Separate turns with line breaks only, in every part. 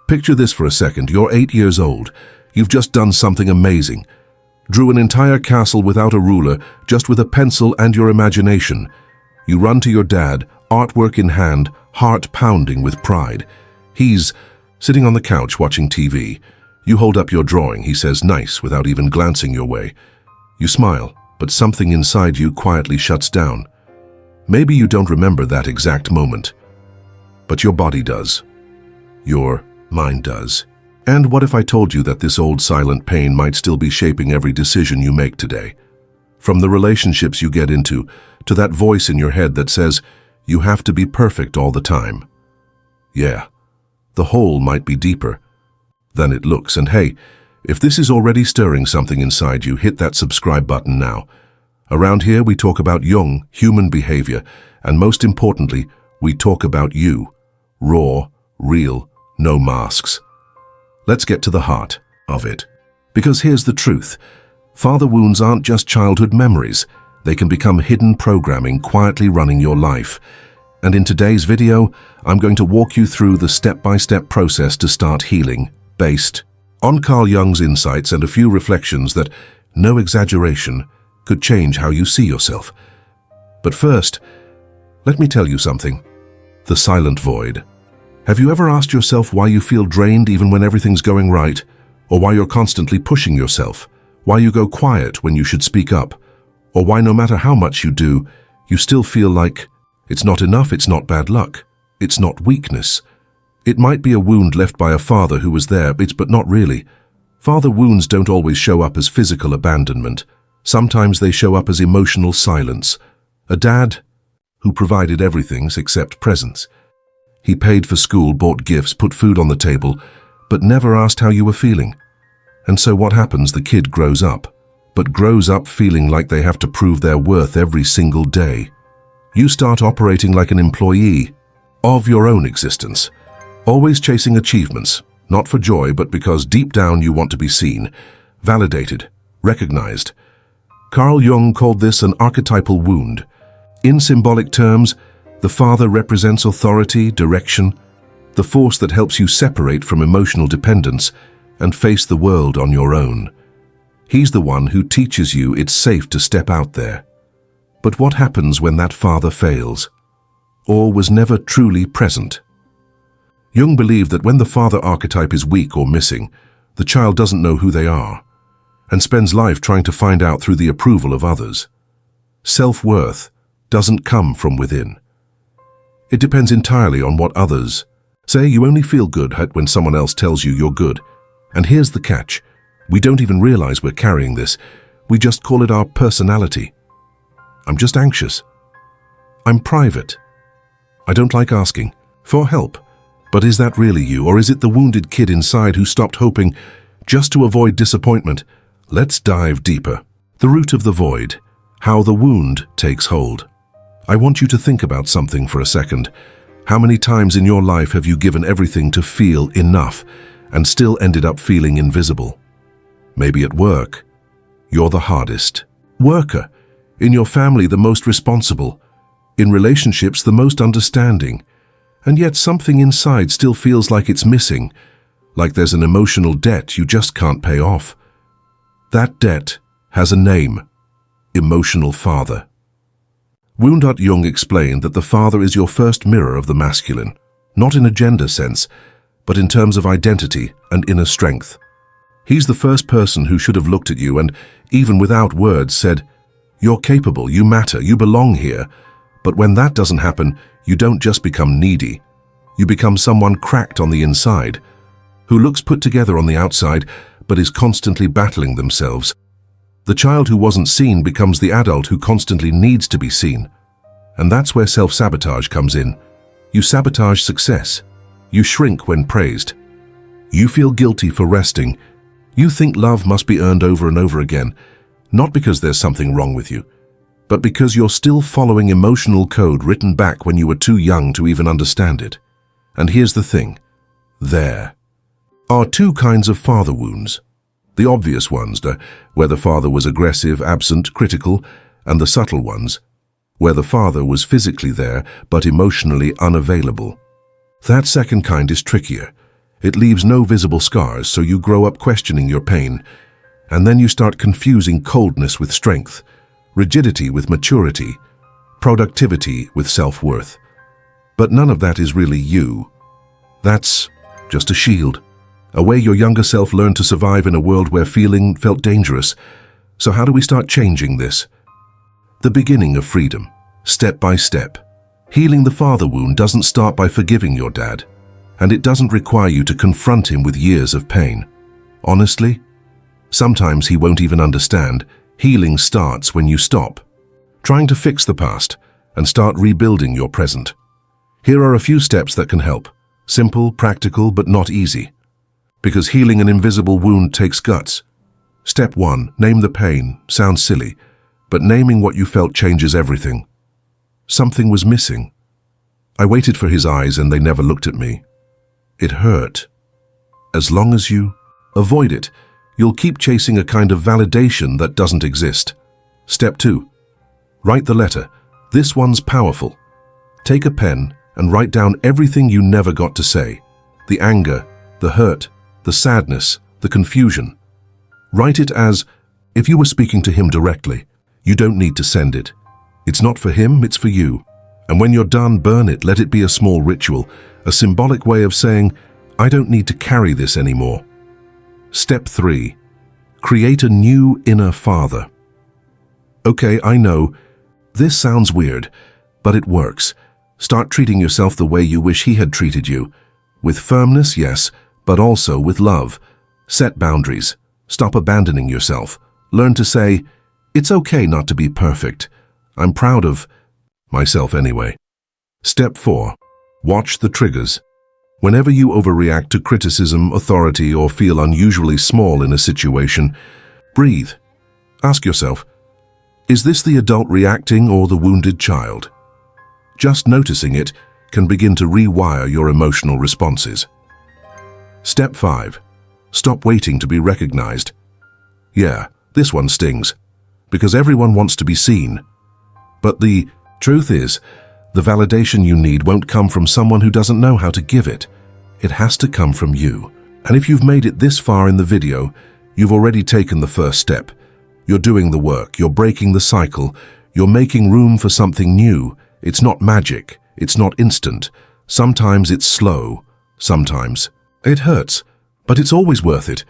Picture this for a second. You're 8 years old. You've just done something amazing. Drew an entire castle without a ruler, just with a pencil and your imagination. You run to your dad, artwork in hand, heart pounding with pride. He's sitting on the couch watching TV. You hold up your drawing. He says, "Nice," without even glancing your way. You smile, but something inside you quietly shuts down. Maybe you don't remember that exact moment, but your body does. Your mind does. And what if I told you that this old silent pain might still be shaping every decision you make today? From the relationships you get into, to that voice in your head that says, you have to be perfect all the time. Yeah, the hole might be deeper than it looks. And hey, if this is already stirring something inside you, hit that subscribe button now. Around here, we talk about Jung, human behavior, and most importantly, we talk about you. Raw, real, no masks. Let's get to the heart of it. Because here's the truth. Father wounds aren't just childhood memories. They can become hidden programming quietly running your life. And in today's video, I'm going to walk you through the step-by-step process to start healing, based on Carl Jung's insights and a few reflections that, no exaggeration, could change how you see yourself. But first, let me tell you something. The silent void. Have you ever asked yourself why you feel drained even when everything's going right? Or why you're constantly pushing yourself? Why you go quiet when you should speak up? Or why no matter how much you do, you still feel like it's not enough, it's not bad luck, it's not weakness. It might be a wound left by a father who was there, but not really. Father wounds don't always show up as physical abandonment. Sometimes they show up as emotional silence. A dad who provided everything except presents. He paid for school, bought gifts, put food on the table, but never asked how you were feeling. And so what happens? The kid grows up, but grows up feeling like they have to prove their worth every single day. You start operating like an employee of your own existence, always chasing achievements, not for joy, but because deep down you want to be seen, validated, recognized. Carl Jung called this an archetypal wound. In symbolic terms, the father represents authority, direction, the force that helps you separate from emotional dependence and face the world on your own. He's the one who teaches you it's safe to step out there. But what happens when that father fails, or was never truly present? Jung believed that when the father archetype is weak or missing, the child doesn't know who they are, and spends life trying to find out through the approval of others. Self-worth doesn't come from within. It depends entirely on what others say. You only feel good when someone else tells you you're good. And here's the catch. We don't even realize we're carrying this. We just call it our personality. I'm just anxious. I'm private. I don't like asking for help. But is that really you, or is it the wounded kid inside who stopped hoping just to avoid disappointment? Let's dive deeper. The root of the void. How the wound takes hold. I want you to think about something for a second. How many times in your life have you given everything to feel enough and still ended up feeling invisible? Maybe at work, you're the hardest worker. In your family, the most responsible. In relationships, the most understanding. And yet something inside still feels like it's missing, like there's an emotional debt you just can't pay off. That debt has a name: emotional father. Jung explained that the father is your first mirror of the masculine, not in a gender sense, but in terms of identity and inner strength. He's the first person who should have looked at you and, even without words, said, "You're capable, you matter, you belong here." But when that doesn't happen, you don't just become needy. You become someone cracked on the inside, who looks put together on the outside, but is constantly battling themselves. The child who wasn't seen becomes the adult who constantly needs to be seen. And that's where self-sabotage comes in. You sabotage success. You shrink when praised. You feel guilty for resting. You think love must be earned over and over again, not because there's something wrong with you, but because you're still following emotional code written back when you were too young to even understand it. And here's the thing. There are two kinds of father wounds. The obvious ones, where the father was aggressive, absent, critical, and the subtle ones, where the father was physically there but emotionally unavailable. That second kind is trickier. It leaves no visible scars, so you grow up questioning your pain. And then you start confusing coldness with strength, rigidity with maturity, productivity with self-worth. But none of that is really you. That's just a shield, a way your younger self learned to survive in a world where feeling felt dangerous. So how do we start changing this? The beginning of freedom, step by step. Healing the father wound doesn't start by forgiving your dad, and it doesn't require you to confront him with years of pain. Honestly, sometimes he won't even understand. Healing starts when you stop trying to fix the past and start rebuilding your present. Here are a few steps that can help. Simple, practical, but not easy. Because healing an invisible wound takes guts. Step 1, name the pain. Sounds silly, but naming what you felt changes everything. Something was missing. I waited for his eyes and they never looked at me. It hurt. As long as you avoid it, you'll keep chasing a kind of validation that doesn't exist. Step 2, write the letter. This one's powerful. Take a pen and write down everything you never got to say. The anger, the hurt, the sadness, the confusion. Write it as if you were speaking to him directly. You don't need to send it. It's not for him, it's for you. And when you're done, burn it. Let it be a small ritual, a symbolic way of saying, I don't need to carry this anymore. Step 3, create a new inner father. Okay, I know, this sounds weird, but it works. Start treating yourself the way you wish he had treated you. With firmness, yes, but also with love. Set boundaries. Stop abandoning yourself. Learn to say, it's okay not to be perfect. I'm proud of myself anyway. Step 4, watch the triggers. Whenever you overreact to criticism, authority, or feel unusually small in a situation, breathe. Ask yourself, is this the adult reacting or the wounded child? Just noticing it can begin to rewire your emotional responses. Step 5, stop waiting to be recognized. Yeah, this one stings, because everyone wants to be seen. But the truth is, the validation you need won't come from someone who doesn't know how to give it. It has to come from you. And if you've made it this far in the video, you've already taken the first step. You're doing the work, you're breaking the cycle, you're making room for something new. It's not magic, it's not instant. Sometimes it's slow, sometimes it hurts, but it's always worth it.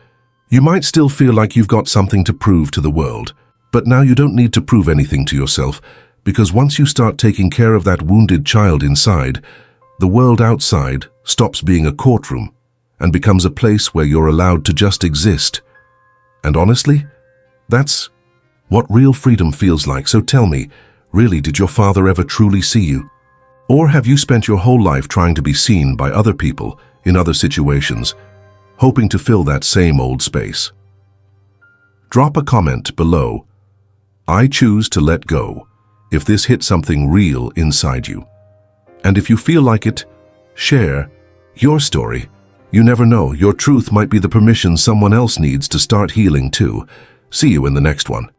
You might still feel like you've got something to prove to the world, but now you don't need to prove anything to yourself, because once you start taking care of that wounded child inside, the world outside stops being a courtroom and becomes a place where you're allowed to just exist. And honestly, that's what real freedom feels like. So tell me, really, did your father ever truly see you? Or have you spent your whole life trying to be seen by other people in other situations, hoping to fill that same old space? Drop a comment below. I choose to let go if this hit something real inside you. And if you feel like it, share your story. You never know, your truth might be the permission someone else needs to start healing too. See you in the next one.